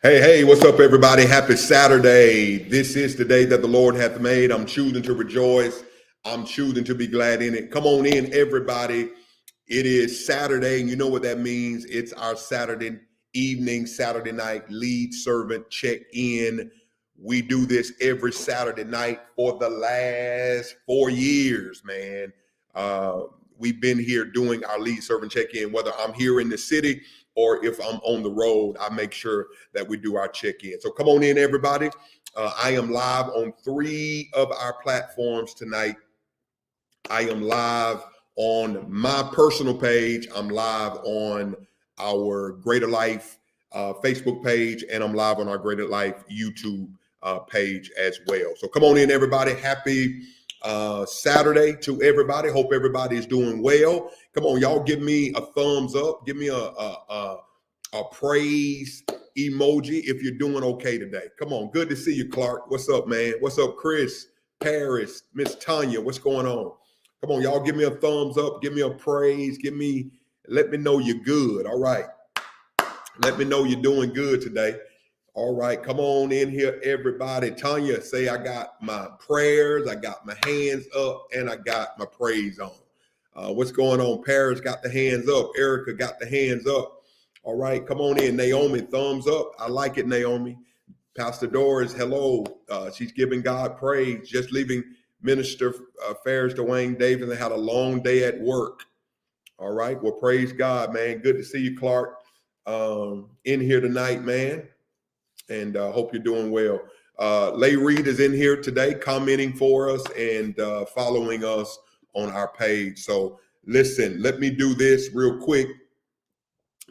Hey, what's up, everybody? Happy Saturday. This is the day that the Lord hath made. I'm choosing to rejoice. I'm choosing to be glad in it. Come on in, everybody. It is Saturday, and you know what that means. It's our Saturday evening, Saturday night lead servant check in. We do this every Saturday night for the last 4 years, man. We've been here doing our lead servant check in, whether I'm here in the city or if I'm on the road, I make sure that we do our check-in. So come on in, everybody. I am live on 3 of our platforms tonight. I am live on my personal page. I'm live on our Greater Life Facebook page, and I'm live on our Greater Life YouTube page as well. So come on in, everybody. Happy Saturday to everybody. Hope everybody is doing well. Come on, y'all, give me a thumbs up. Give me a praise emoji if you're doing okay today. Come on, good to see you, Clark. What's up, man? What's up, Chris, Paris, Miss Tanya? What's going on? Come on, y'all, give me a thumbs up. Give me a praise. Let me know you're good. All right. Let me know you're doing good today. All right, come on in here, everybody. Tanya, say I got my prayers, I got my hands up, and I got my praise on. What's going on? Paris got the hands up. Erica got the hands up. All right, come on in. Naomi, thumbs up. I like it, Naomi. Pastor Doris, hello. She's giving God praise. Just leaving Minister Ferris Dwayne Davis and had a long day at work. All right, well, praise God, man. Good to see you, Clark, in here tonight, man. And hope you're doing well. Lay Reed is in here today commenting for us and following us on our page. So listen, let me do this real quick.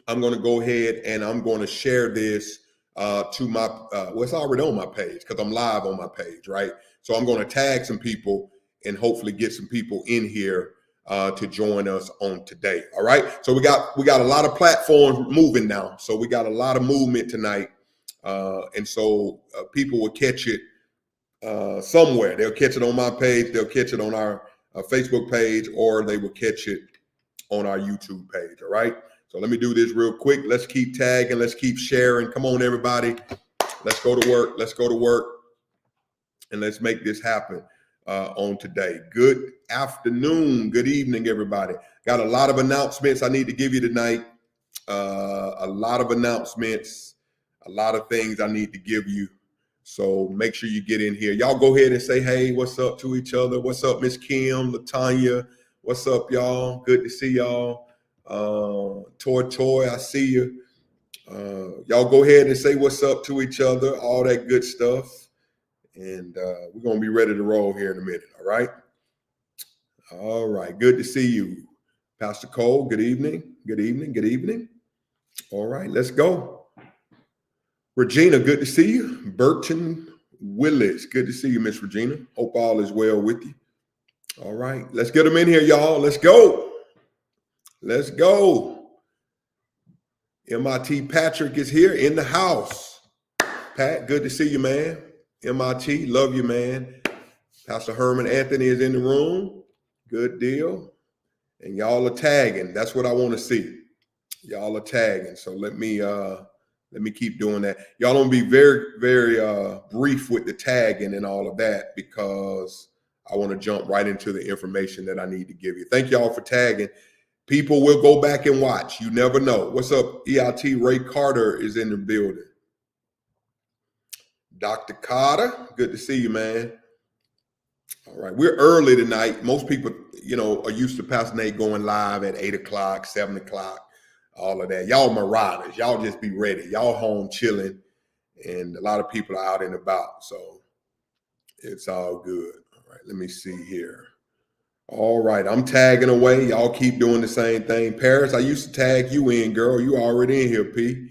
I'm going to go ahead and I'm going to share this to my, well, it's already on my page because I'm live on my page, right? So I'm going to tag some people and hopefully get some people in here to join us on today. All right. So we got a lot of platforms moving now. So we got a lot of movement tonight. And so people will catch it somewhere. They'll catch it on my page. They'll catch it on our Facebook page, or they will catch it on our YouTube page. All right. So let me do this real quick. Let's keep tagging. Let's keep sharing. Come on, everybody. Let's go to work. Let's go to work. And let's make this happen on today. Good afternoon. Good evening, everybody. Got a lot of announcements I need to give you tonight. A lot of announcements. A lot of things I need to give you. So make sure you get in here. Y'all go ahead and say, hey, what's up to each other? What's up, Miss Kim, LaTanya? What's up, y'all? Good to see y'all. Toy, I see you. Y'all go ahead and say what's up to each other, all that good stuff. And we're going to be ready to roll here in a minute, all right? All right, good to see you. Pastor Cole, good evening. Good evening, good evening. All right, let's go. Regina, good to see you. Burton Willis, good to see you, Miss Regina. Hope all is well with you. All right, let's get them in here, y'all. Let's go. Let's go. MIT Patrick is here in the house. Pat, good to see you, man. MIT, love you, man. Pastor Herman Anthony is in the room. Good deal. And y'all are tagging. That's what I want to see. Y'all are tagging. So let me keep doing that. Y'all don't be very, very brief with the tagging and all of that because I want to jump right into the information that I need to give you. Thank y'all for tagging. People will go back and watch. You never know. What's up, EIT? Ray Carter is in the building. Dr. Carter, good to see you, man. All right, we're early tonight. Most people, are used to Pastor Nate going live at 8 o'clock, 7 o'clock. All of that. Y'all marauders. Y'all just be ready. Y'all home chilling. And a lot of people are out and about. So it's all good. All right, let me see here. All right, I'm tagging away. Y'all keep doing the same thing. Paris, I used to tag you in, girl. You already in here, P.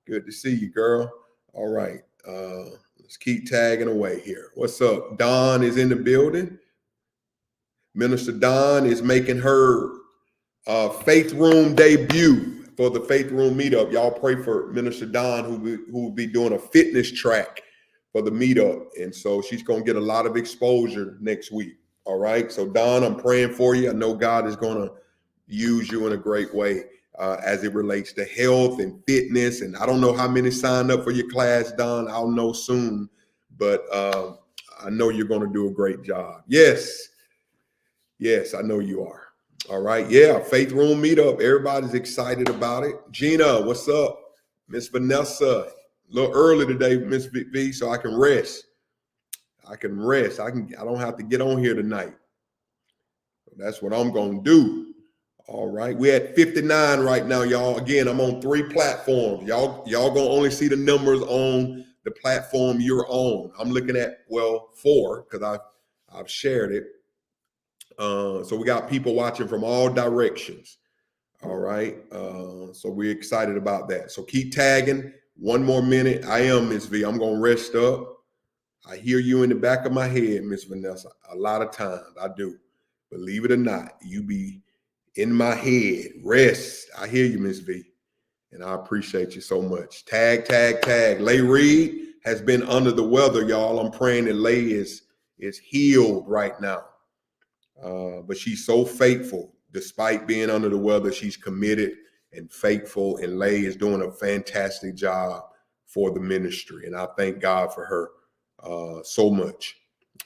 Good to see you, girl. All right, let's keep tagging away here. What's up? Dawn is in the building. Minister Dawn is making her Faith Room debut for the Faith Room meetup. Y'all pray for Minister Dawn, who will be doing a fitness track for the meetup. And so she's going to get a lot of exposure next week. All right. So Dawn, I'm praying for you. I know God is going to use you in a great way. as it relates to health and fitness. And I don't know how many signed up for your class, Don. I'll know soon, but I know you're going to do a great job. Yes, I know you are. All right. Yeah, Faith Room Meetup. Everybody's excited about it. Gina, what's up? Miss Vanessa, a little early today, Miss V, so I can rest. I don't have to get on here tonight. That's what I'm going to do. All right. We're at 59 right now, y'all. Again, I'm on 3 platforms. Y'all going to only see the numbers on the platform you're on. I'm looking at, 4, because I've shared it. So we got people watching from all directions. All right. So we're excited about that. So keep tagging. 1 more minute. I am Miss V. I'm going to rest up. I hear you in the back of my head, Miss Vanessa. A lot of times I do. Believe it or not, you be in my head. Rest. I hear you, Miss V. And I appreciate you so much. Tag. Lay Reed has been under the weather, y'all. I'm praying that Lay is healed right now. But she's so faithful. Despite being under the weather, she's committed and faithful. And Lay is doing a fantastic job for the ministry. And I thank God for her so much.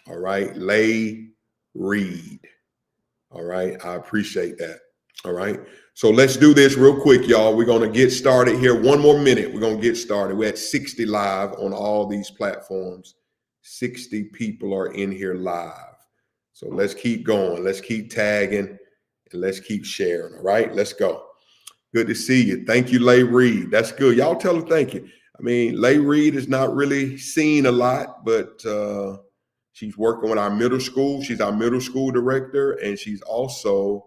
All right. Lay Reed. All right. I appreciate that. All right. So let's do this real quick, y'all. We're going to get started here. 1 more minute. We're going to get started. We're at 60 live on all these platforms. 60 people are in here live. So let's keep going. Let's keep tagging and let's keep sharing. All right. Let's go. Good to see you. Thank you, Lay Reed. That's good. Y'all tell her thank you. I mean, Lay Reed is not really seen a lot, but she's working with our middle school. She's our middle school director, and she's also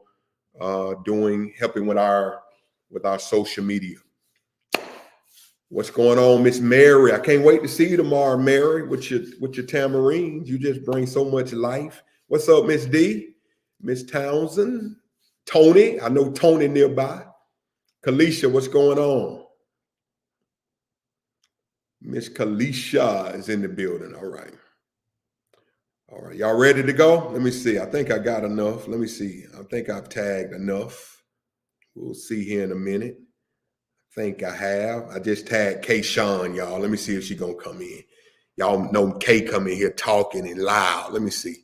helping with our social media. What's going on, Miss Mary? I can't wait to see you tomorrow, Mary, with your tamarines. You just bring so much life. What's up, Miss D? Miss Townsend? Tony? I know Tony nearby. Kalisha, what's going on? Miss Kalisha is in the building. All right. Y'all ready to go? Let me see. I think I got enough. Let me see. I think I've tagged enough. We'll see here in a minute. I think I have. I just tagged Kayshawn, y'all. Let me see if she's going to come in. Y'all know Kay come in here talking and loud. Let me see.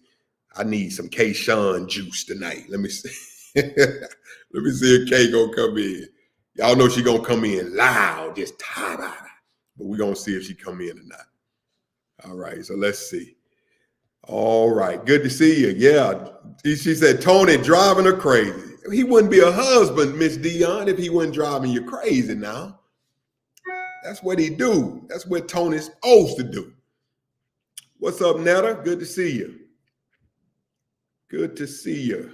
I need some Kayshawn juice tonight. Let me see. Let me see if Kay going to come in. Y'all know she's going to come in loud, just ta-da. But we're going to see if she come in or not. All right, so let's see. All right, good to see you. Yeah, she said, Tony driving her crazy. He wouldn't be a husband, Miss Dion, if he wasn't driving you crazy now. That's what he do. That's what Tony's supposed to do. What's up, Netta? Good to see you. Good to see you.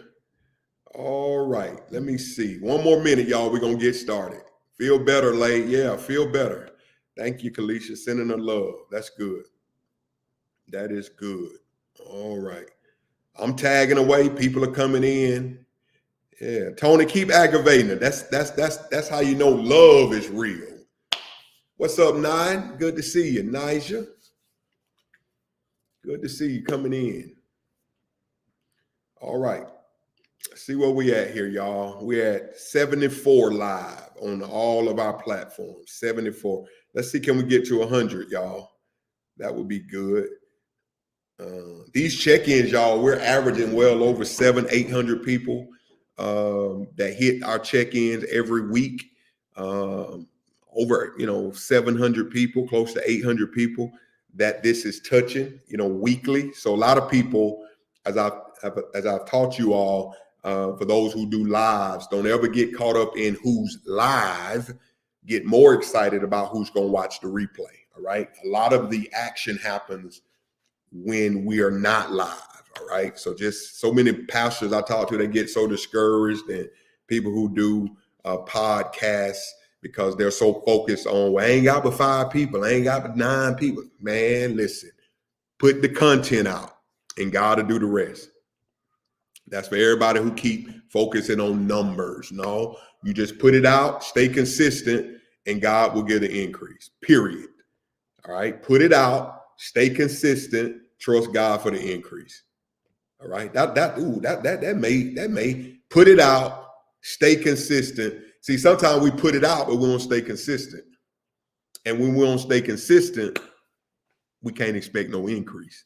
All right, let me see. 1 more minute, y'all. We're going to get started. Feel better, Lay. Yeah, feel better. Thank you, Kalisha, sending her love. That's good. That is good. All right. I'm tagging away. People are coming in. Yeah. Tony, keep aggravating her. That's how you know love is real. What's up, Nine? Good to see you. Nija. Good to see you coming in. All right. Let's see where we at here, y'all. We're at 74 live on all of our platforms. 74. Let's see, can we get to 100, y'all? That would be good. These check-ins, y'all, we're averaging well over 700-800 people that hit our check-ins every week. Over 700 people, close to 800 people that this is touching, weekly. So a lot of people, as I've taught you all, for those who do lives, don't ever get caught up in who's live. Get more excited about who's going to watch the replay. All right. A lot of the action happens when we are not live. All right. So just so many pastors I talk to, they get so discouraged, and people who do podcasts because they're so focused on, well, I ain't got but 5 people. I ain't got but 9 people. Man, listen, put the content out and God will do the rest. That's for everybody who keep focusing on numbers. No, you just put it out, stay consistent, and God will get an increase, period. All right. Put it out, stay consistent, trust God for the increase. All right. That may put it out, stay consistent, See, sometimes we put it out, but we don't stay consistent. And when we don't stay consistent, we can't expect no increase.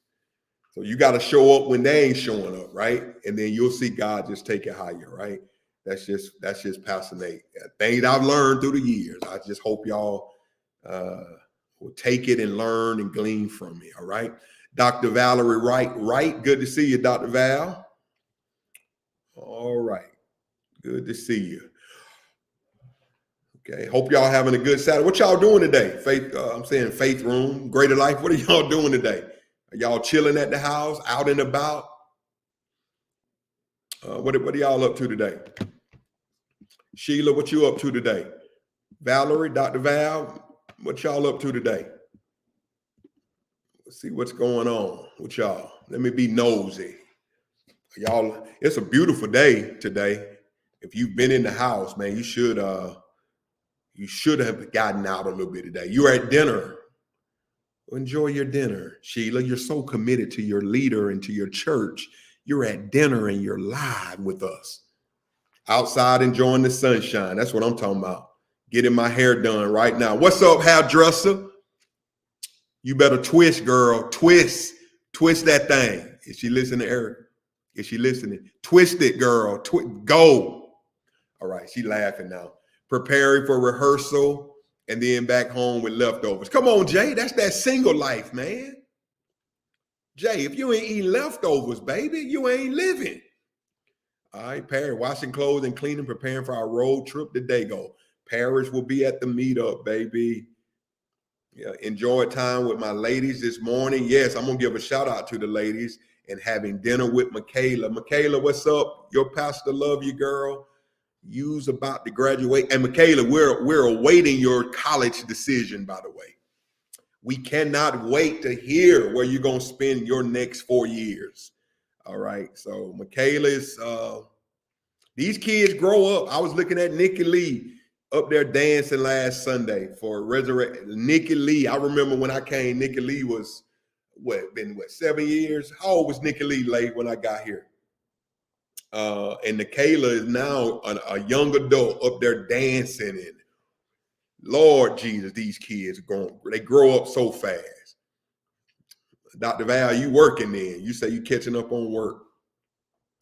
So you got to show up when they ain't showing up, right? And then you'll see God just take it higher, right? That's just Pastor Nate. Things I've learned through the years. I just hope y'all will take it and learn and glean from me, all right? Dr. Valerie Wright, good to see you, Dr. Val. All right, good to see you. Okay, hope y'all having a good Saturday. What y'all doing today? Faith, I'm saying Faith Room, Greater Life. What are y'all doing today? Are y'all chilling at the house, out and about? What are y'all up to today? Sheila, what you up to today? Valerie, Dr. Val, what y'all up to today? Let's see what's going on with y'all. Let me be nosy. Y'all, it's a beautiful day today. If you've been in the house, man, you should have gotten out a little bit today. You were at dinner. Enjoy your dinner. Sheila, you're so committed to your leader and to your church. You're at dinner and you're live with us. Outside enjoying the sunshine. That's what I'm talking about. Getting my hair done right now. What's up, hairdresser? You better twist, girl. Twist that thing. Is she listening, Eric? Is she listening? Twist it, girl. Go. All right, she laughing now. Preparing for rehearsal and then back home with leftovers. Come on, Jay. That's that single life, man. Jay, if you ain't eating leftovers, baby, you ain't living. All right, Paris, washing clothes and cleaning, preparing for our road trip to Dago. Paris will be at the meetup, baby. Yeah, enjoy time with my ladies this morning. Yes, I'm going to give a shout out to the ladies and having dinner with Michaela. Michaela, what's up? Your pastor love you, girl. You's about to graduate. And Michaela, we're awaiting your college decision, by the way. We cannot wait to hear where you're going to spend your next 4 years. All right. So Michaela's, these kids grow up. I was looking at Nikki Lee up there dancing last Sunday for Resurrect. Nikki Lee, I remember when I came, Nikki Lee was, 7 years? How old was Nikki Lee late when I got here? And Michaela is now a young adult up there dancing. And Lord Jesus, these kids they grow up so fast. Dr. Val, you working then? You say you catching up on work.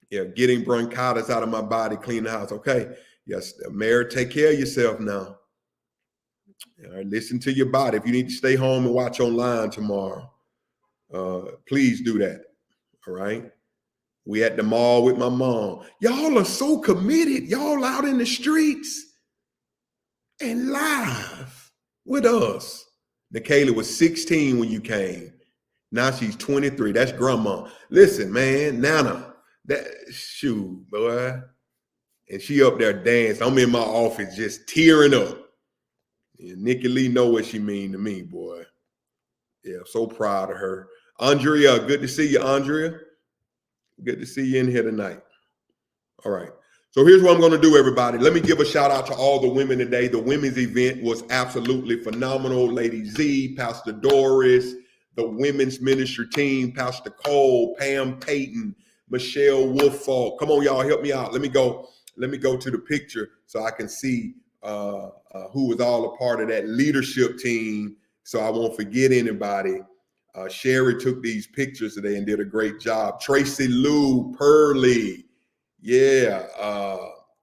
Yeah, getting bronchitis out of my body, clean the house. Okay. Yes, Mary, take care of yourself now. All right, listen to your body. If you need to stay home and watch online tomorrow, please do that. All right. We at the mall with my mom. Y'all are so committed. Y'all out in the streets and live with us. Nikayla was 16 when you came. Now she's 23. That's grandma. Listen, man, Nana, that shoot, boy. And she up there dancing. I'm in my office just tearing up. And Nikki Lee know what she mean to me, boy. Yeah, so proud of her. Andrea, good to see you, Andrea. Good to see you in here tonight. All right. So here's what I'm going to do, everybody. Let me give a shout out to all the women today. The women's event was absolutely phenomenal. Lady Z, Pastor Doris, the women's ministry team, Pastor Cole, Pam Payton, Michelle Wolfall. Come on, y'all, help me out. Let me go to the picture so I can see who was all a part of that leadership team so I won't forget anybody. Sherry took these pictures today and did a great job. Tracy Lou Purley, yeah,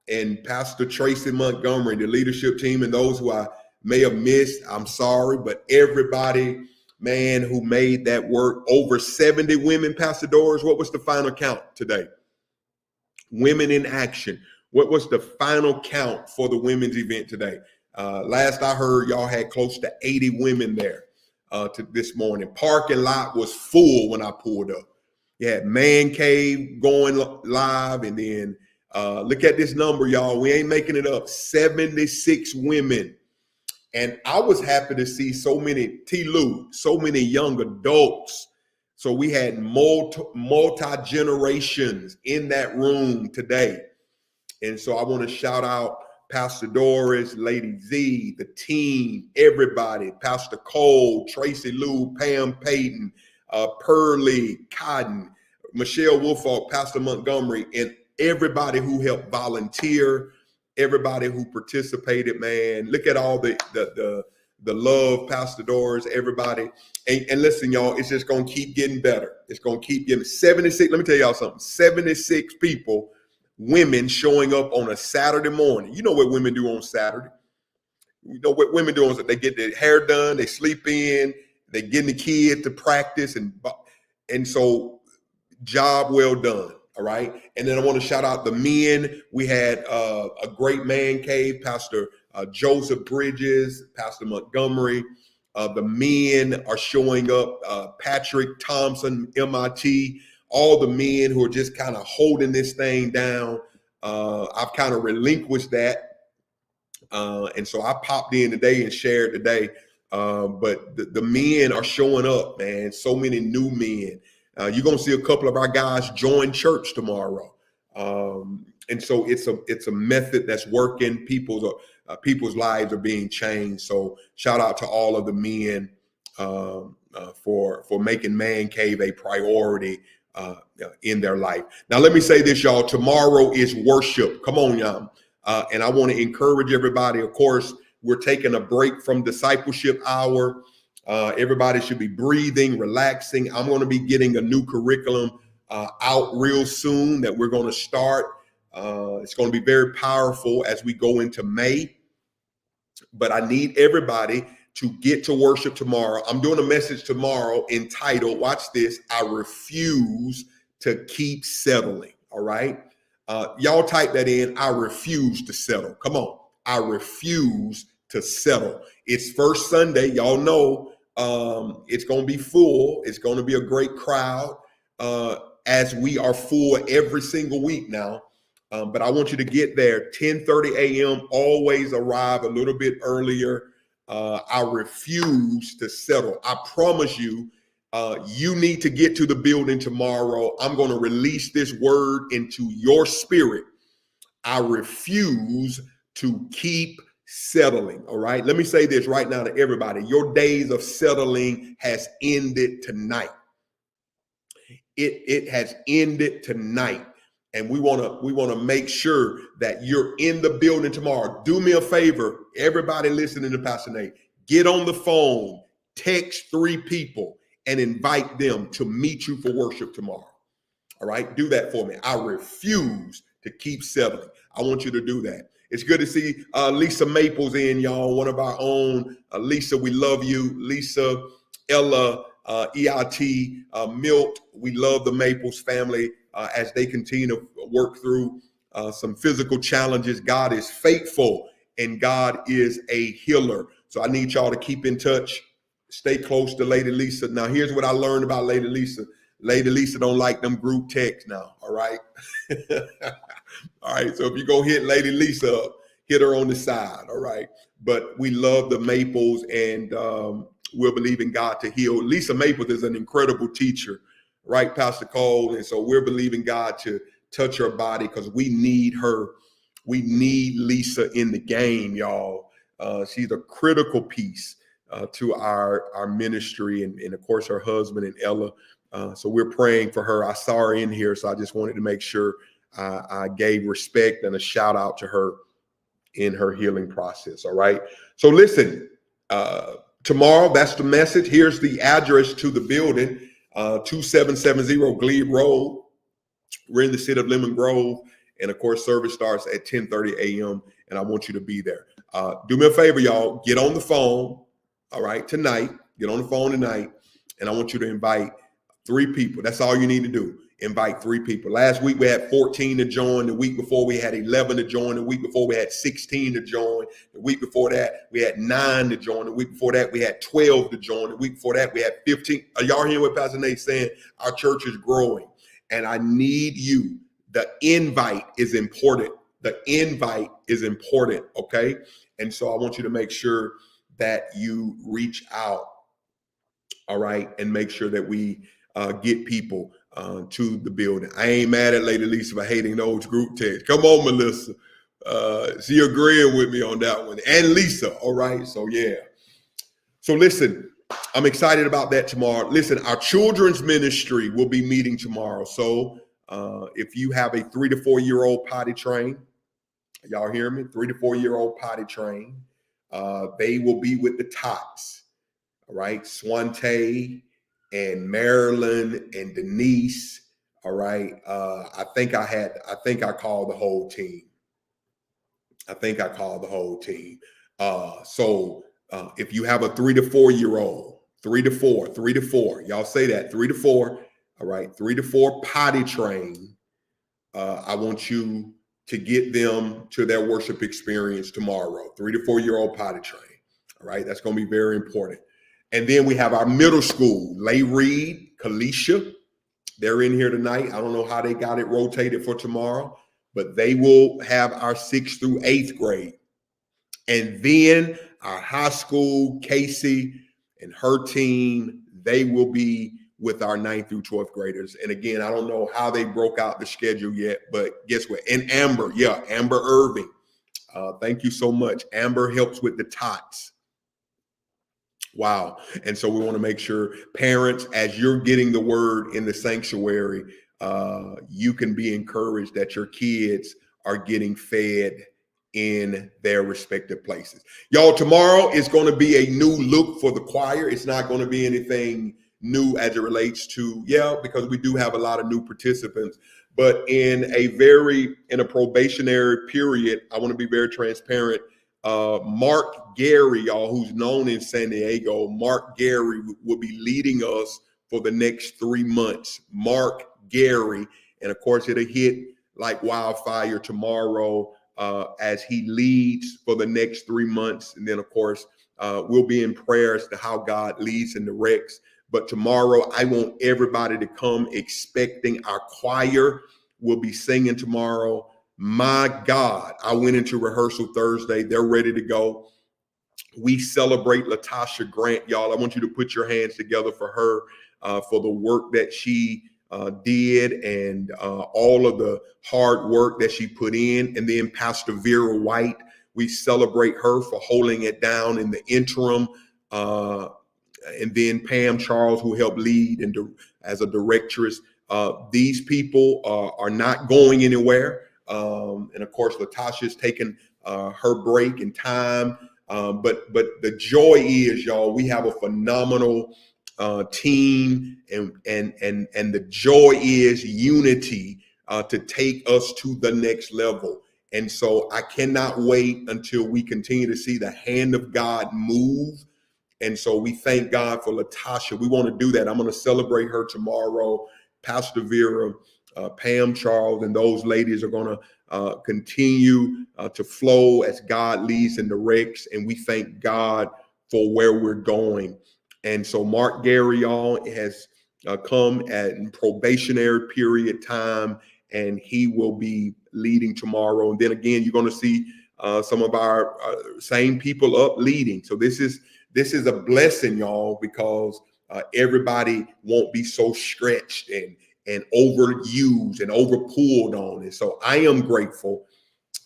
and Pastor Tracy Montgomery, the leadership team, and those who I may have missed, I'm sorry, but everybody, man, who made that work, over 70 women, Pastor Doris, what was the final count today? Women in action. What was the final count for the women's event today? Last I heard, y'all had close to 80 women there. To this morning. Parking lot was full when I pulled up. You had Man Cave going live, and then look at this number, y'all. We ain't making it up. 76 women. And I was happy to see so many so many young adults. So we had multi-generations in that room today. And so I want to shout out Pastor Doris, Lady Z, the team, everybody, Pastor Cole, Tracy Lou, Pam Payton, Pearlie Cotton, Michelle Wolfall, Pastor Montgomery, and everybody who helped volunteer everybody who participated, man. Look at all the love, Pastor Doris, everybody. And listen, y'all, it's just going to keep getting better. It's going to keep getting 76. Let me tell y'all something. 76 people, women showing up on a Saturday morning. You know what women do on Saturday. You know what women do is they get their hair done, they sleep in, they getting the kids to practice. And so job well done. All right. And then I want to shout out the men. We had a great man cave, Pastor Joseph Bridges, Pastor Montgomery. The men are showing up. Patrick Thompson, MIT, all the men who are just kind of holding this thing down. I've kind of relinquished that. And so I popped in today and shared today. But the men are showing up, man. So many new men. You're going to see a couple of our guys join church tomorrow. And so it's a method that's working. People's lives are being changed. So shout out to all of the men for making Man Cave a priority in their life. Now, let me say this, y'all. Tomorrow is worship. Come on, y'all. And I want to encourage everybody. Of course, we're taking a break from discipleship hour. Everybody should be breathing, relaxing. I'm going to be getting a new curriculum out real soon that we're going to start. It's going to be very powerful as we go into May. But I need everybody to get to worship tomorrow. I'm doing a message tomorrow entitled, watch this, I refuse to keep settling. All right. Y'all type that in. I refuse to settle. Come on. I refuse to settle. It's first Sunday. Y'all know it's going to be full. It's going to be a great crowd as we are full every single week now. But I want you to get there 10:30 a.m. Always arrive a little bit earlier. I refuse to settle. I promise you, you need to get to the building tomorrow. I'm going to release this word into your spirit. I refuse to keep settling. All right. Let me say this right now to everybody. Your days of settling has ended tonight. It has ended tonight. And we want to make sure that you're in the building tomorrow. Do me a favor, everybody listening to Pastor Nate, get on the phone, text 3 people and invite them to meet you for worship tomorrow. All right, do that for me. I refuse to keep settling. I want you to do that. It's good to see Lisa Maples in, y'all, one of our own. Lisa, we love you. Lisa, Ella, EIT, Milt, we love the Maples family. As they continue to work through some physical challenges. God is faithful and God is a healer. So I need y'all to keep in touch. Stay close to Lady Lisa. Now, here's what I learned about Lady Lisa. Lady Lisa don't like them group texts now, all right? All right, so if you go hit Lady Lisa up, hit her on the side, all right? But we love the Maples and we'll believe in God to heal. Lisa Maples is an incredible teacher. Right, Pastor Cole. And so we're believing God to touch her body because we need her. We need Lisa in the game, y'all. She's a critical piece to our ministry and of course, her husband and Ella. So we're praying for her. I saw her in here, so I just wanted to make sure I gave respect and a shout out to her in her healing process. All right. So listen, tomorrow, that's the message. Here's the address to the building. 2770 Glebe Road. We're in the city of Lemon Grove. And of course, service starts at 10:30 a.m. And I want you to be there. Do me a favor, y'all. Get on the phone. All right. Tonight, get on the phone tonight. And I want you to invite 3 people. That's all you need to do. Invite 3 people. Last week we had 14 to join. The week before we had 11 to join. The week before we had 16 to join. The week before that we had 9 to join. The week before that we had 12 to join. The week before that we had 15. Are y'all hearing what Pastor Nate saying? Our church is growing and I need you. The invite is important. The invite is important. Okay. And so I want you to make sure that you reach out. All right. And make sure that we get people to the building. I ain't mad at Lady Lisa for hating those group texts. Come on, Melissa. She agreeing with me on that one. And Lisa. All right. So, yeah. So, listen, I'm excited about that tomorrow. Listen, our children's ministry will be meeting tomorrow. So, if you have a 3 to 4 year old potty trained, Y'all hear me? 3 to 4 year old potty trained. They will be with the Tots. All right. Swante and Marilyn and Denise. All right. I think I called the whole team. So if you have a 3 to 4 year old, 3 to 4, y'all say that 3 to 4. All right. 3 to 4 potty train. I want you to get them to their worship experience tomorrow. 3 to 4 year old potty train. All right. That's going to be very important. And then we have our middle school, Lay Reed, Kalisha. They're in here tonight. I don't know how they got it rotated for tomorrow, but they will have our 6th through 8th grade. And then our high school, Casey and her team, they will be with our 9th through 12th graders. And again, I don't know how they broke out the schedule yet, but guess what? And Amber, Amber Irving. Thank you so much. Amber helps with the Tots. Wow. And so we want to make sure parents, as you're getting the word in the sanctuary, you can be encouraged that your kids are getting fed in their respective places. Y'all, tomorrow is going to be a new look for the choir. It's not going to be anything new as it relates to, because we do have a lot of new participants, but in a probationary period, I want to be very transparent. Mark Gary, y'all, who's known in San Diego, Mark Gary will be leading us for the next 3 months. Mark Gary, and of course, it'll hit like wildfire tomorrow as he leads for the next 3 months. And then, of course, we'll be in prayer as to how God leads and directs. But tomorrow, I want everybody to come expecting our choir will be singing tomorrow. My God, I went into rehearsal Thursday. They're ready to go. We celebrate Latasha Grant, y'all. I want you to put your hands together for her, for the work that she did and all of the hard work that she put in. And then Pastor Vera White, we celebrate her for holding it down in the interim. And then Pam Charles, who helped lead and as a directress. These people are not going anywhere. And of course, Latasha's taken her break and time. But the joy is, y'all, we have a phenomenal team, and the joy is unity to take us to the next level. And so I cannot wait until we continue to see the hand of God move. And so we thank God for Latasha. We want to do that. I'm going to celebrate her tomorrow. Pastor Vera, Pam Charles, and those ladies are going to continue to flow as God leads and directs. And we thank God for where we're going. And so Mark Gary, y'all, has come at probationary period time, and he will be leading tomorrow. And then again, you're going to see some of our same people up leading. So this is a blessing, y'all, because everybody won't be so stretched and overused and overpulled on. And so I am grateful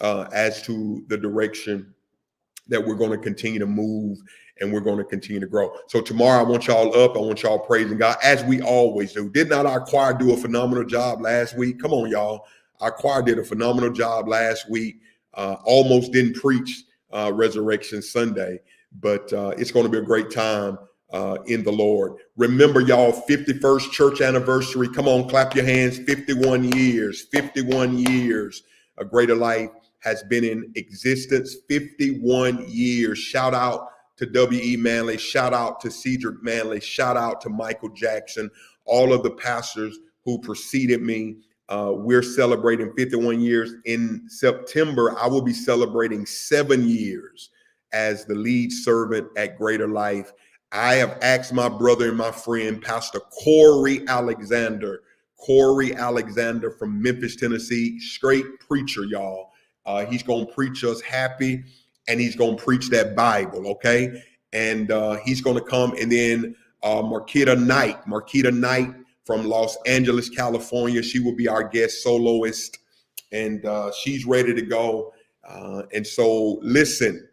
as to the direction that we're going to continue to move and we're going to continue to grow. So tomorrow I want y'all up. I want y'all praising God as we always do. Did not our choir do a phenomenal job last week? Come on, y'all. Our choir did a phenomenal job last week. Almost didn't preach Resurrection Sunday, but it's going to be a great time in the Lord. Remember, y'all, 51st church anniversary. Come on, clap your hands. 51 years, 51 years. A Greater Life has been in existence 51 years. Shout out to W.E. Manley. Shout out to Cedric Manley. Shout out to Michael Jackson. All of the pastors who preceded me. We're celebrating 51 years. In September, I will be celebrating 7 years as the lead servant at Greater Life. I have asked my brother and my friend, Pastor Corey Alexander from Memphis, Tennessee, straight preacher, y'all. He's going to preach us happy, and he's going to preach that Bible, okay? And he's going to come. And then Marquita Knight from Los Angeles, California. She will be our guest soloist, and she's ready to go. And so listen,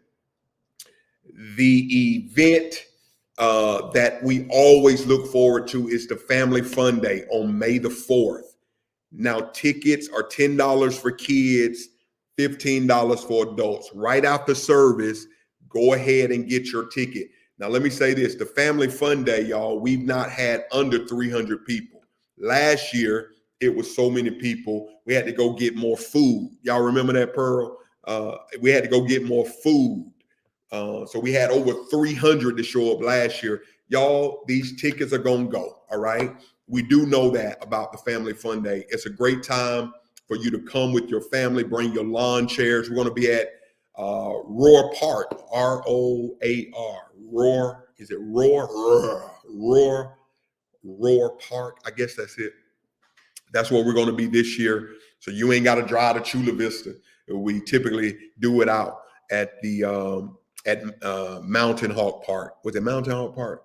the event that we always look forward to is the Family Fun Day on May the 4th. Now, tickets are $10 for kids, $15 for adults. Right after service, go ahead and get your ticket. Now, let me say this, the Family Fun Day, y'all, we've not had under 300 people. Last year, it was so many people, we had to go get more food. Y'all remember that, Pearl? We had to go get more food. So we had over 300 to show up last year. Y'all, these tickets are going to go, all right? We do know that about the Family Fun Day. It's a great time for you to come with your family, bring your lawn chairs. We're going to be at Roar Park, R-O-A-R. Roar, is it Roar? Roar Park. I guess that's it. That's where we're going to be this year. So you ain't got to drive to Chula Vista. We typically do it out at the Mountain Hawk Park. Was it Mountain Hawk Park?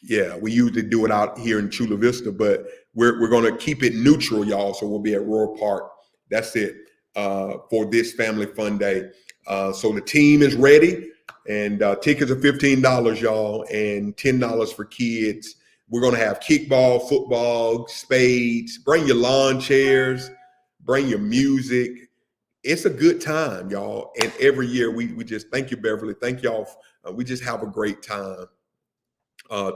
Yeah, we usually do it out here in Chula Vista, but we're going to keep it neutral, y'all. So we'll be at Roar Park. That's it for this Family Fun Day. So the team is ready, and tickets are $15, y'all, and $10 for kids. We're going to have kickball, football, spades. Bring your lawn chairs. Bring your music. It's a good time, y'all. And every year we just thank you, Beverly. Thank y'all. We just have a great time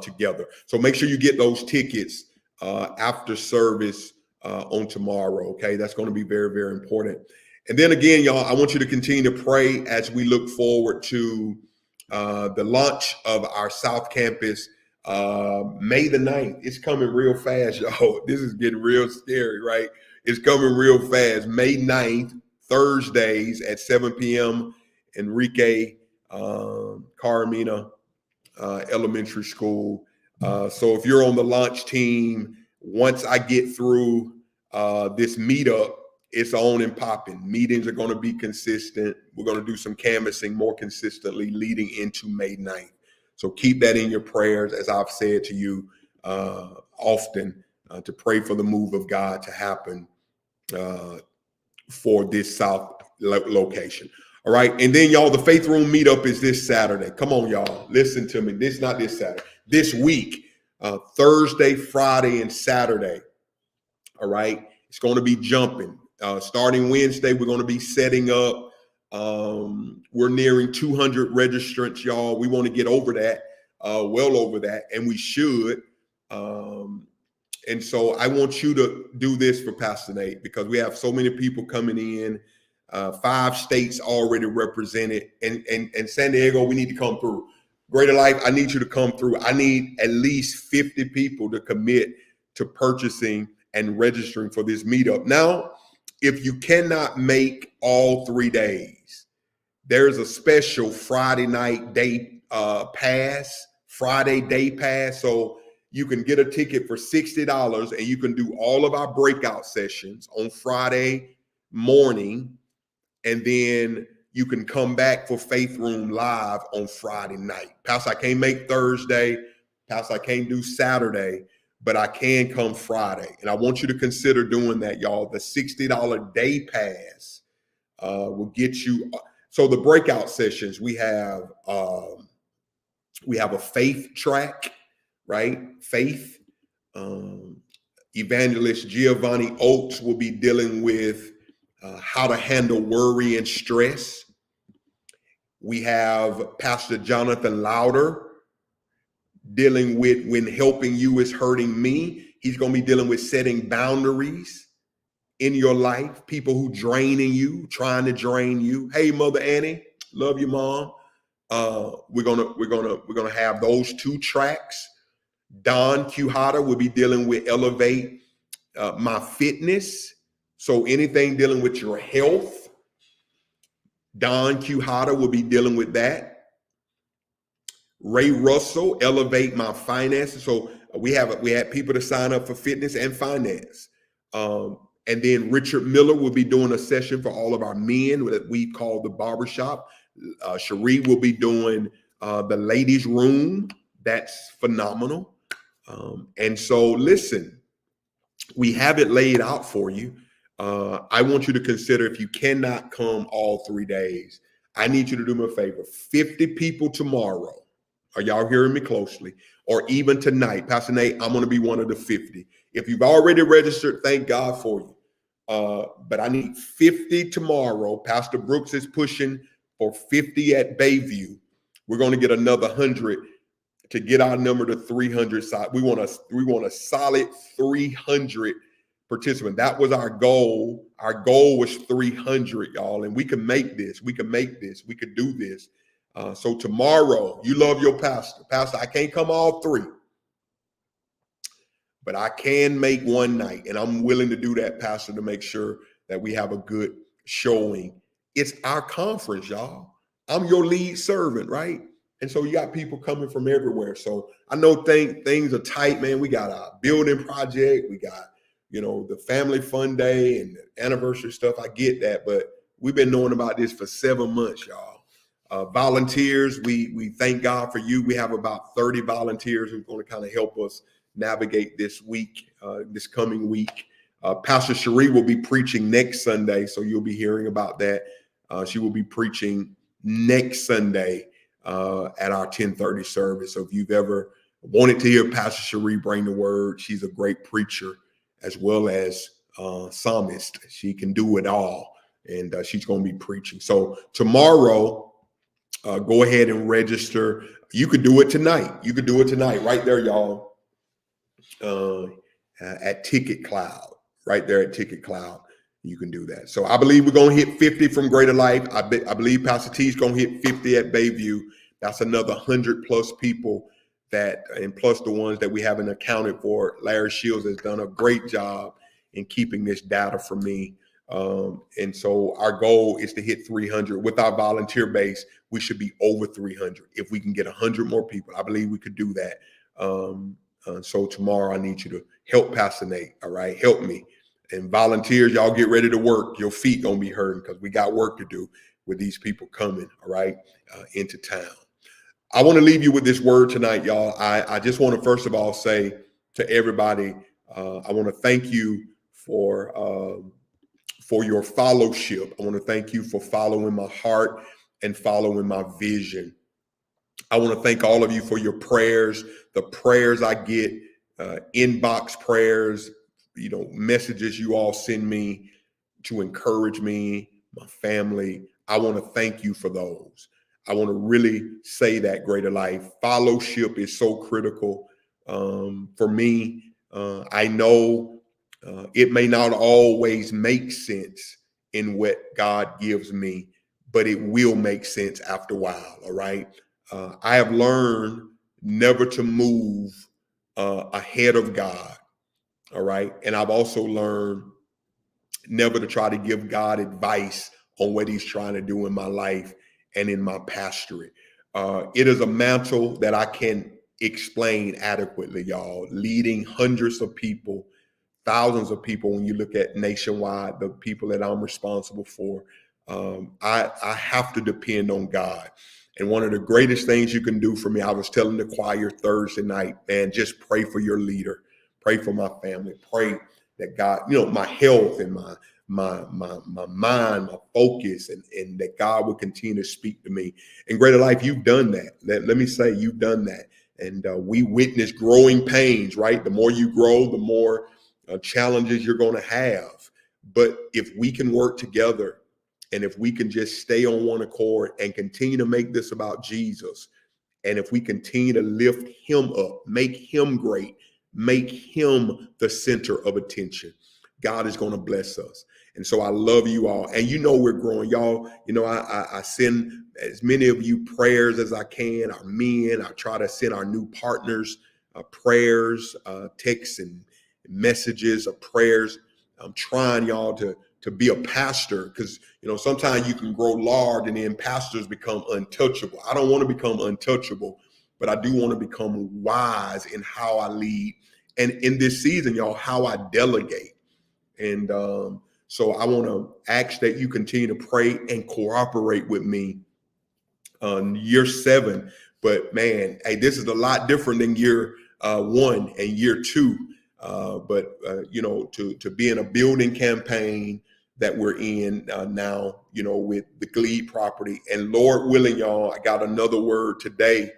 together. So make sure you get those tickets after service on tomorrow. Okay, that's going to be very, very important. And then again, y'all, I want you to continue to pray as we look forward to the launch of our South Campus. May the 9th. It's coming real fast, y'all. This is getting real scary, right? It's coming real fast. May 9th, Thursdays at 7 p.m. Enrique Carmina Elementary School. So if you're on the launch team, once I get through this meetup, it's on and popping. Meetings are going to be consistent. We're going to do some canvassing more consistently leading into May 9th. So keep that in your prayers, as I've said to you often, to pray for the move of God to happen for this South location. All right. And then, y'all, the Faith Room meetup is this Saturday. Come on, y'all. Listen to me. Not this Saturday. This week, Thursday, Friday, and Saturday. All right. It's going to be jumping. Starting Wednesday, we're going to be setting up. We're nearing 200 registrants, y'all. We want to get over that, well over that, and we should. And so I want you to do this for Pastor Nate, because we have so many people coming in, 5 states already represented, and San Diego, we need to come through. Greater Life, I need you to come through. I need at least 50 people to commit to purchasing and registering for this meetup. Now, if you cannot make all 3 days, there's a special Friday night day pass, Friday day pass. So you can get a ticket for $60 and you can do all of our breakout sessions on Friday morning. And then you can come back for Faith Room Live on Friday night. Pastor, I can't make Thursday. Pastor, I can't do Saturday, but I can come Friday. And I want you to consider doing that, y'all. The $60 day pass will get you. So the breakout sessions, we have a faith track, right? Faith. Evangelist Giovanni Oates will be dealing with how to handle worry and stress. We have Pastor Jonathan Lauder dealing with when helping you is hurting me. He's going to be dealing with setting boundaries in your life, people who draining you, trying to drain you. Hey, Mother Annie, love you, Mom. We're gonna have those 2 tracks. Don Quijada will be dealing with Elevate My Fitness. So anything dealing with your health, Don Quijada will be dealing with that. Ray Russell, Elevate My Finances. So we had people to sign up for fitness and finance. And then Richard Miller will be doing a session for all of our men that we call the barbershop. Cherie will be doing the ladies' room. That's phenomenal. And so listen, we have it laid out for you. I want you to consider, if you cannot come all 3 days, I need you to do me a favor. 50 people tomorrow. Are y'all hearing me closely? Or even tonight, Pastor Nate, I'm going to be one of the 50. If you've already registered, thank God for you. but I need 50 tomorrow. Pastor Brooks is pushing for 50 at Bayview. We're going to get another 100 to get our number to 300. We want a solid 300 participants. That was our goal. Our goal was 300, y'all, and we can make this. We can make this. We could do this. So tomorrow, you love your pastor. Pastor, I can't come all 3, but I can make one night, and I'm willing to do that, Pastor, to make sure that we have a good showing. It's our conference, y'all. I'm your lead servant, right? And so you got people coming from everywhere. So I know things are tight, man. We got our building project. We got, the family fun day and the anniversary stuff. I get that, but we've been knowing about this for 7 months, y'all. Volunteers, we thank God for you. We have about 30 volunteers who's going to kind of help us navigate this week, this coming week. Pastor Cherie will be preaching next Sunday, so you'll be hearing about that. She will be preaching next Sunday at our 10:30 service. So if you've ever wanted to hear Pastor Cherie bring the word, she's a great preacher as well as psalmist. She can do it all, and she's going to be preaching. So tomorrow, go ahead and register. You could do it tonight. You could do it tonight right there, y'all, at Ticket Cloud. Right there at Ticket Cloud. You can do that. So I believe we're going to hit 50 from Greater Life. I believe Pastor T is going to hit 50 at Bayview. That's another 100 plus people and plus the ones that we haven't accounted for. Larry Shields has done a great job in keeping this data for me. And so our goal is to hit 300. With our volunteer base, we should be over 300. If we can get 100 more people, I believe we could do that. So tomorrow I need you to help Pastor Nate. All right. Help me. And volunteers, y'all get ready to work. Your feet gonna be hurting because we got work to do with these people coming, all right, into town. I want to leave you with this word tonight, y'all. I just want to first of all say to everybody, I want to thank you for your fellowship. I want to thank you for following my heart and following my vision. I want to thank all of you for your prayers, the prayers I get, inbox prayers, messages you all send me to encourage me, my family. I want to thank you for those. I want to really say that, Greater Life. Fellowship is so critical for me. I know it may not always make sense in what God gives me, but it will make sense after a while, all right? I have learned never to move ahead of God. All right. And I've also learned never to try to give God advice on what he's trying to do in my life and in my pastorate. It is a mantle that I can explain adequately, y'all, leading hundreds of people, thousands of people. When you look at nationwide, the people that I'm responsible for, I have to depend on God. And one of the greatest things you can do for me, I was telling the choir Thursday night, man, just pray for your leader. Pray for my family. Pray that God, my health and my mind, my focus, and that God will continue to speak to me. In Greater Life, you've done that. Let me say, you've done that. And we witness growing pains, right? The more you grow, the more challenges you're going to have. But if we can work together and if we can just stay on one accord and continue to make this about Jesus, and if we continue to lift him up, make him great, make him the center of attention, God is going to bless us. And so I love you all. And we're growing, y'all. I send as many of you prayers as I can, our men. I try to send our new partners prayers, texts and messages of prayers. I'm trying, y'all, to be a pastor, because sometimes you can grow large and then pastors become untouchable. I don't want to become untouchable, but I do want to become wise in how I lead, and in this season, y'all, how I delegate. And so I want to ask that you continue to pray and cooperate with me on year 7. But man, hey, this is a lot different than year 1 and year 2. But to be in a building campaign that we're in now, with the Glebe property, and Lord willing, y'all, I got another word today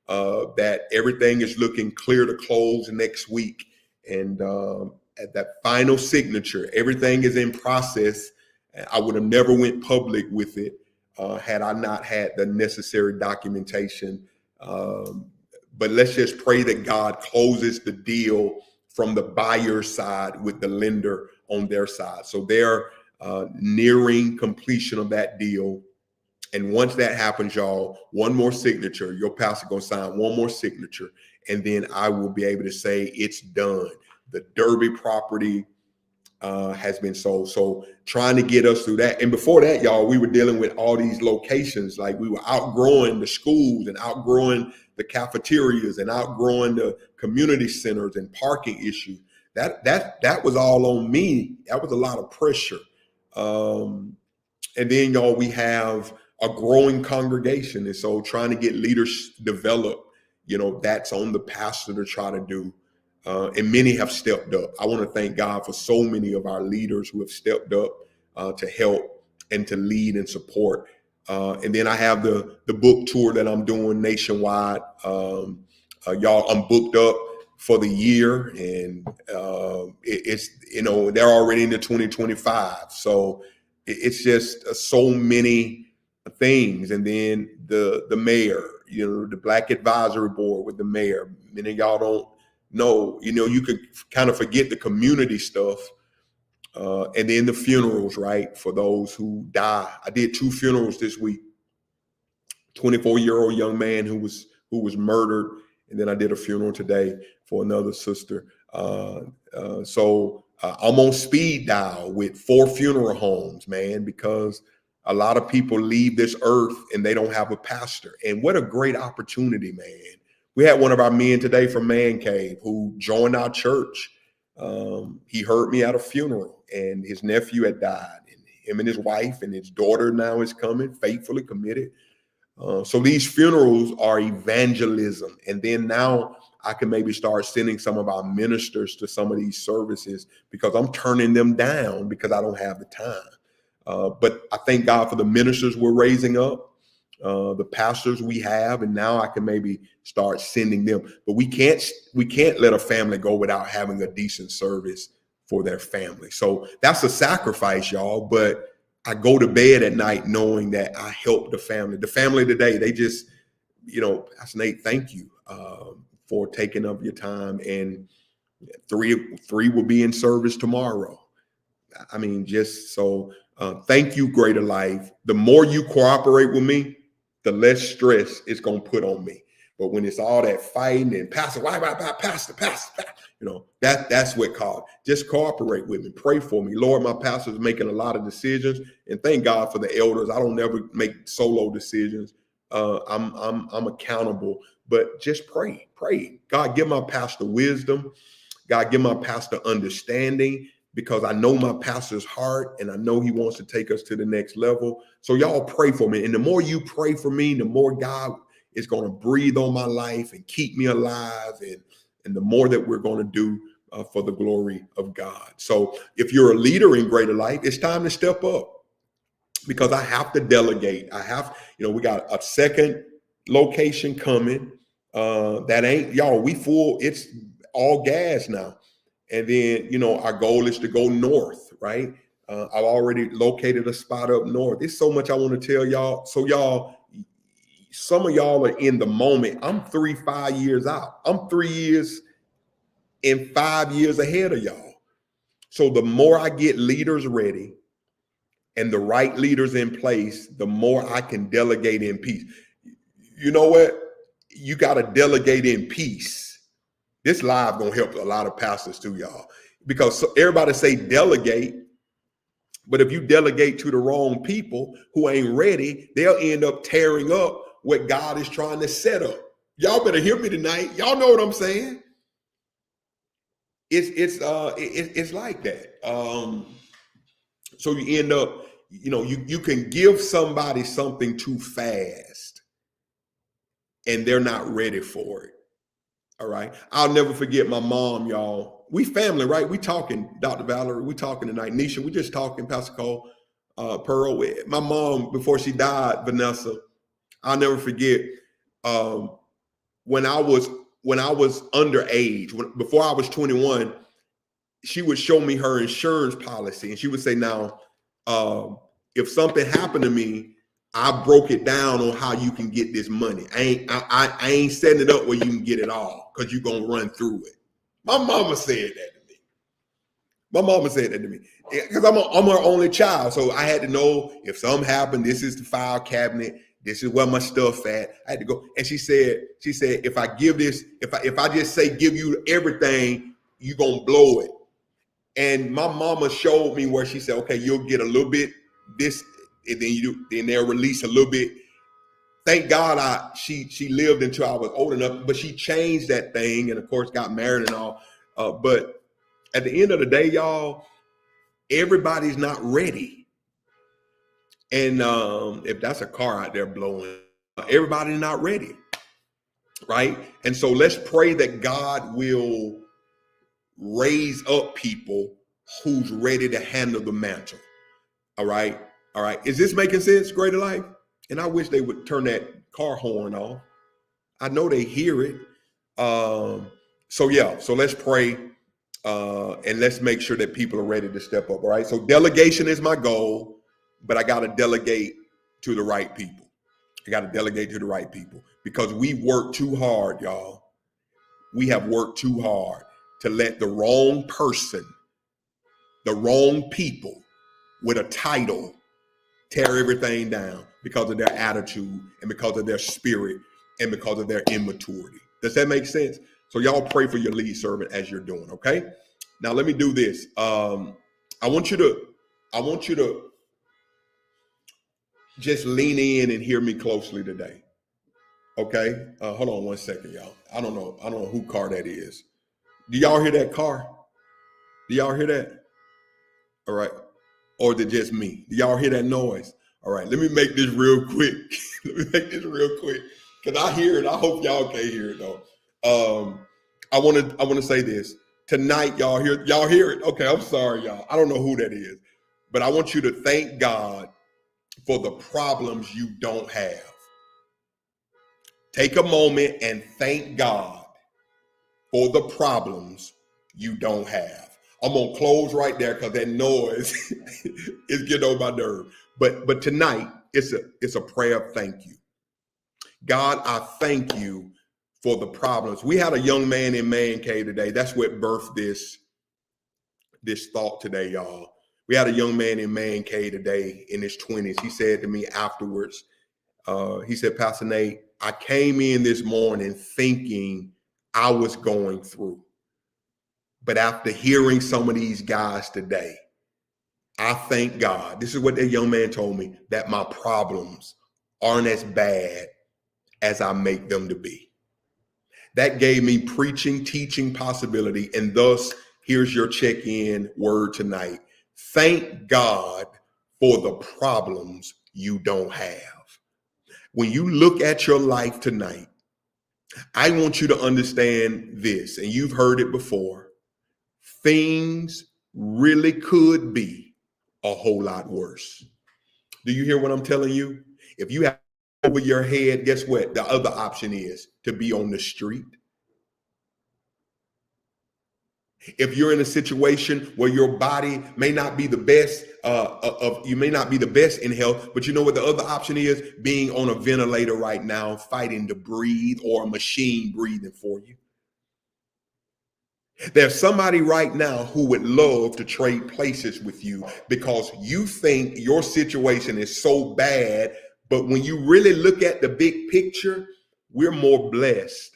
that everything is looking clear to close next week. And at that final signature. Everything is in process. I would have never went public with it had I not had the necessary documentation. But let's just pray that God closes the deal from the buyer's side with the lender on their side. So they're nearing completion of that deal. And once that happens, y'all, one more signature, your pastor gonna sign one more signature, and then I will be able to say it's done. The Derby property has been sold. So trying to get us through that. And before that, y'all, we were dealing with all these locations. Like we were outgrowing the schools and outgrowing the cafeterias and outgrowing the community centers and parking issues. That was all on me. That was a lot of pressure. And then, y'all, we have a growing congregation. And so trying to get leaders developed, that's on the pastor to try to do. And many have stepped up. I want to thank God for so many of our leaders who have stepped up to help and to lead and support. And then I have the book tour that I'm doing nationwide. Y'all, I'm booked up for the year, and it's they're already into 2025. So it's just so many things. And then the mayor, the Black Advisory Board with the mayor. Many of y'all don't know, you could kind of forget the community stuff. And then the funerals, right? For those who die. I did 2 funerals this week. 24-year-old young man who was murdered. And then I did a funeral today for another sister. So I'm on speed dial with 4 funeral homes, man, because a lot of people leave this earth and they don't have a pastor. And what a great opportunity, man. We had one of our men today from Man Cave who joined our church. He heard me at a funeral, and his nephew had died, and him and his wife and his daughter now is coming, faithfully committed. So these funerals are evangelism. And then now I can maybe start sending some of our ministers to some of these services, because I'm turning them down because I don't have the time. But I thank God for the ministers we're raising up. The pastors we have, and now I can maybe start sending them. But we can't let a family go without having a decent service for their family. So that's a sacrifice, y'all. But I go to bed at night knowing that I helped the family. The family today, they just, Pastor Nate, thank you for taking up your time. And three will be in service tomorrow. I mean, just so thank you, Greater Life. The more you cooperate with me, the less stress it's going to put on me. But when it's all that fighting and pastor, pastor, that's what called. Just cooperate with me. Pray for me. Lord, my pastor's making a lot of decisions, and thank God for the elders. I don't never make solo decisions. I'm accountable, but just pray. God, give my pastor wisdom. God, give my pastor understanding, because I know my pastor's heart and I know he wants to take us to the next level. So y'all pray for me. And the more you pray for me, the more God is going to breathe on my life and keep me alive. And the more that we're going to do for the glory of God. So if you're a leader in Greater Life, it's time to step up, because I have to delegate. We got a second location coming. That ain't, y'all, we full. It's all gas now. And then, our goal is to go north, right? I've already located a spot up north. There's so much I want to tell y'all. So y'all, some of y'all are in the moment. I'm 3-5 years out. I'm 3 years and 5 years ahead of y'all. So the more I get leaders ready and the right leaders in place, the more I can delegate in peace. You know what? You got to delegate in peace. This live gonna help a lot of pastors too, y'all, because everybody say delegate, but if you delegate to the wrong people who ain't ready, they'll end up tearing up what God is trying to set up. Y'all better hear me tonight. Y'all know what I'm saying? It's like that. So you end up, you can give somebody something too fast, and they're not ready for it. All right. I'll never forget my mom, y'all. We family, right? We talking, Dr. Valerie. We talking tonight. Nisha, we just talking, Pastor Cole, Pearl. My mom, before she died, Vanessa, I'll never forget when I was underage, before I was 21, she would show me her insurance policy, and she would say, now, if something happened to me, I broke it down on how you can get this money. I ain't setting it up where you can get it all because you're going to run through it. My mama said that to me. Because I'm her only child. So I had to know if something happened, this is the file cabinet. This is where my stuff at. I had to go. And she said, if I give this, if I just say give you everything, you're going to blow it. And my mama showed me where she said, okay, you'll get a little bit this, and then they'll release a little bit. Thank God she lived until I was old enough, but she changed that thing and of course got married and all. But at the end of the day, y'all, everybody's not ready. And if that's a car out there blowing, everybody's not ready, right? And so let's pray that God will raise up people who's ready to handle the mantle. All right. Is this making sense, Greater Life? And I wish they would turn that car horn off. I know they hear it. So let's pray and let's make sure that people are ready to step up. All right. So delegation is my goal, but I got to delegate to the right people. Because we work too hard, y'all. We have worked too hard to let the wrong person, the wrong people with a title tear everything down because of their attitude and because of their spirit and because of their immaturity. Does that make sense? So y'all pray for your lead servant as you're doing, okay? Now let me do this. I want you to just lean in and hear me closely today. Okay? Hold on one second, y'all. I don't know who car that is. Do y'all hear that car? Do y'all hear that? All right. Or is it just me? Do y'all hear that noise? All right. Let me make this real quick. Because I hear it. I hope y'all can hear it though. I want to say this. Tonight, y'all hear it? Okay, I'm sorry, y'all. I don't know who that is. But I want you to thank God for the problems you don't have. Take a moment and thank God for the problems you don't have. I'm gonna close right there because that noise is getting on my nerve. But tonight it's a prayer of thank you. God, I thank you for the problems. We had a young man in Man Cave today. That's what birthed this thought today, y'all. We had a young man in Man Cave today in his 20s. He said to me afterwards, he said, Pastor Nate, I came in this morning thinking I was going through. But after hearing some of these guys today, I thank God. This is what that young man told me, that my problems aren't as bad as I make them to be. That gave me preaching, teaching possibility. And thus, here's your check-in word tonight. Thank God for the problems you don't have. When you look at your life tonight, I want you to understand this, and you've heard it before. Things really could be a whole lot worse. Do you hear what I'm telling you? If you have over your head, guess what? The other option is to be on the street. If you're in a situation where your body may not be the best you may not be the best in health, but you know what the other option is? Being on a ventilator right now, fighting to breathe, or a machine breathing for you. There's somebody right now who would love to trade places with you because you think your situation is so bad, but when you really look at the big picture, we're more blessed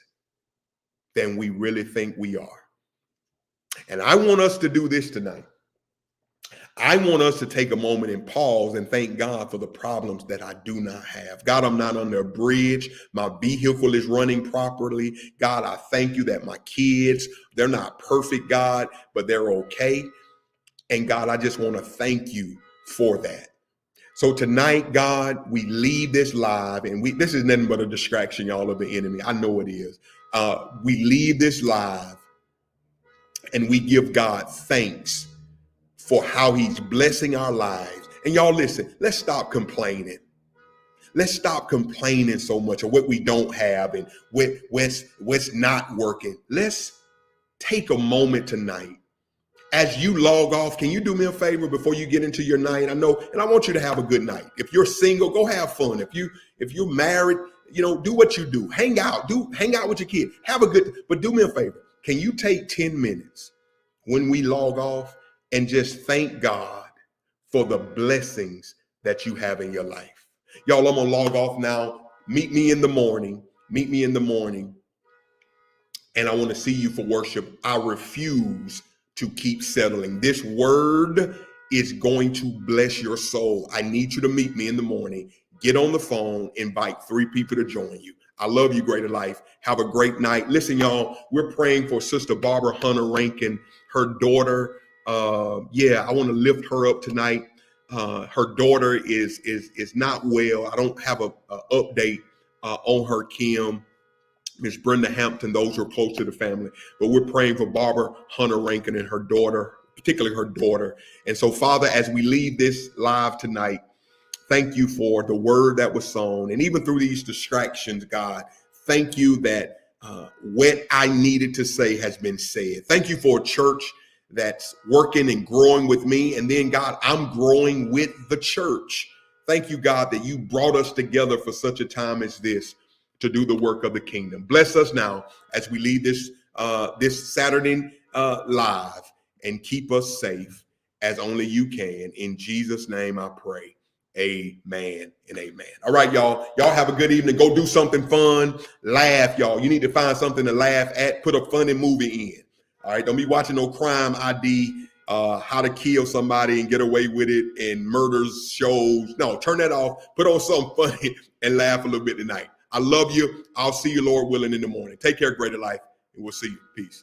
than we really think we are. And I want us to do this tonight. I want us to take a moment and pause and thank God for the problems that I do not have. God, I'm not under a bridge. My vehicle is running properly. God, I thank you that my kids, they're not perfect, God, but they're okay. And God, I just want to thank you for that. So tonight, God, we leave this live, and this is nothing but a distraction, y'all, of the enemy. I know it is. We leave this live and we give God thanks for how he's blessing our lives. And y'all listen, let's stop complaining. Let's stop complaining so much of what we don't have and what's not working. Let's take a moment tonight as you log off, can you do me a favor before you get into your night? I know, and I want you to have a good night. If you're single, go have fun. If you're married, do what you do. Hang out with your kid. Have a good, but do me a favor. Can you take 10 minutes when we log off and just thank God for the blessings that you have in your life? Y'all, I'm gonna log off now. Meet me in the morning. And I want to see you for worship. I refuse to keep settling. This word is going to bless your soul. I need you to meet me in the morning. Get on the phone, invite 3 people to join you. I love you, Greater Life. Have a great night. Listen, y'all, we're praying for Sister Barbara Hunter Rankin, her daughter. I want to lift her up tonight. Her daughter is not well. I don't have a update on her, Kim. Miss Brenda Hampton, those who are close to the family. But we're praying for Barbara Hunter Rankin and her daughter, particularly her daughter. And so, Father, as we leave this live tonight, thank you for the word that was sown. And even through these distractions, God, thank you that what I needed to say has been said. Thank you for a church that's working and growing with me. And then, God, I'm growing with the church. Thank you, God, that you brought us together for such a time as this to do the work of the kingdom. Bless us now as we leave this Saturday live, and keep us safe as only you can. In Jesus' name I pray. Amen and amen. All right, y'all. Y'all have a good evening. Go do something fun. Laugh, y'all. You need to find something to laugh at. Put a funny movie in. All right. Don't be watching no crime ID, how to kill somebody and get away with it, and murders shows. No, turn that off. Put on something funny and laugh a little bit tonight. I love you. I'll see you, Lord willing, in the morning. Take care, Greater Life, and we'll see you. Peace.